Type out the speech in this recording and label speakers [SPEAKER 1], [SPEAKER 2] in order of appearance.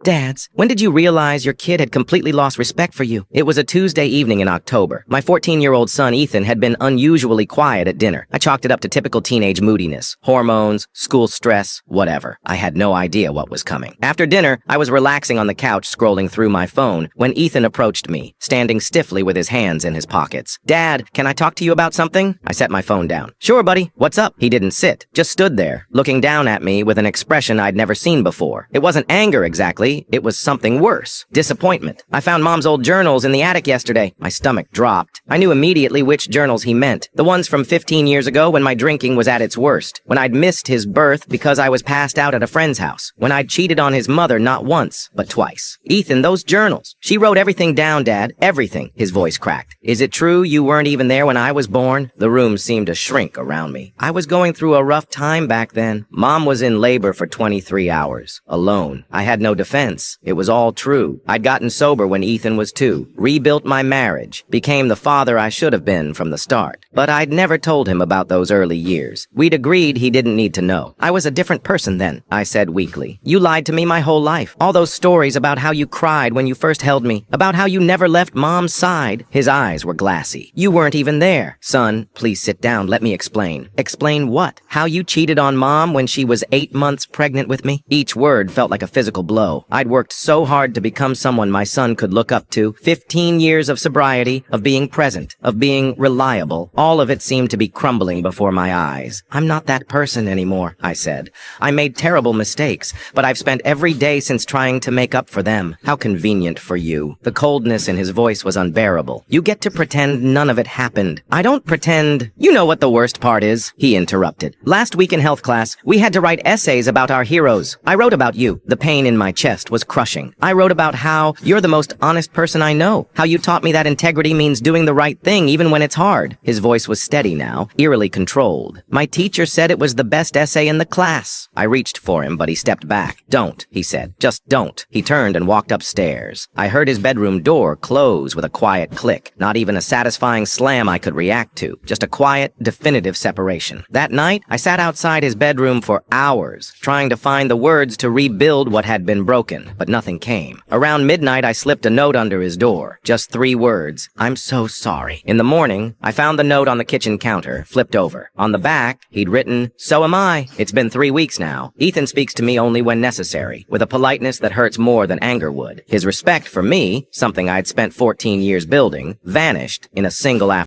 [SPEAKER 1] Dads, when did you realize your kid had completely lost respect for you? It was a Tuesday evening in October. My 14-year-old son Ethan had been unusually quiet at dinner. I chalked it up to typical teenage moodiness, hormones, school stress, whatever. I had no idea what was coming. After dinner, I was relaxing on the couch scrolling through my phone when Ethan approached me, standing stiffly with his hands in his pockets. Dad, can I talk to you about something? I set my phone down. Sure, buddy. What's up? He didn't sit, just stood there, looking down at me with an expression I'd never seen before. It wasn't anger exactly, it was something worse. Disappointment. I found Mom's old journals in the attic yesterday. My stomach dropped. I knew immediately which journals he meant. The ones from 15 years ago when my drinking was at its worst. When I'd missed his birth because I was passed out at a friend's house. When I'd cheated on his mother not once, but twice. Ethan, those journals. She wrote everything down, Dad. Everything. His voice cracked. Is it true you weren't even there when I was born? The room seemed to shrink around me. I was going through a rough time back then. Mom was in labor for 23 hours. Alone. I had no defense. It was all true. I'd gotten sober when Ethan was 2. Rebuilt my marriage. Became the father I should have been from the start. But I'd never told him about those early years. We'd agreed he didn't need to know. I was a different person then, I said weakly. You lied to me my whole life. All those stories about how you cried when you first held me. About how you never left Mom's side. His eyes were glassy. You weren't even there. Son, please sit down. Let me explain. Explain what? How you cheated on Mom when she was 8 months pregnant with me? Each word felt like a physical blow. I'd worked so hard to become someone my son could look up to. 15 years of sobriety, of being present, of being reliable. All of it seemed to be crumbling before my eyes. I'm not that person anymore, I said. I made terrible mistakes, but I've spent every day since trying to make up for them. How convenient for you. The coldness in his voice was unbearable. You get to pretend none of it happened. I don't pretend. You know what the worst part is, he interrupted. Last week in health class, we had to write essays about our heroes. I wrote about you. The pain in my chest was crushing. I wrote about how you're the most honest person I know. How you taught me that integrity means doing the right thing even when it's hard. His voice was steady now, eerily controlled. My teacher said it was the best essay in the class. I reached for him, but he stepped back. Don't, he said. Just don't. He turned and walked upstairs. I heard his bedroom door close with a quiet click. Not even a satisfying slam I could react to. Just a quiet, definitive separation. That night, I sat outside his bedroom for hours, trying to find the words to rebuild what had been broken, but nothing came. Around midnight, I slipped a note under his door. Just 3 words. I'm so sorry. In the morning, I found the note on the kitchen counter, flipped over. On the back, he'd written, so am I. It's been 3 weeks now. Ethan speaks to me only when necessary, with a politeness that hurts more than anger would. His respect for me, something I'd spent 14 years building, vanished in a single afternoon.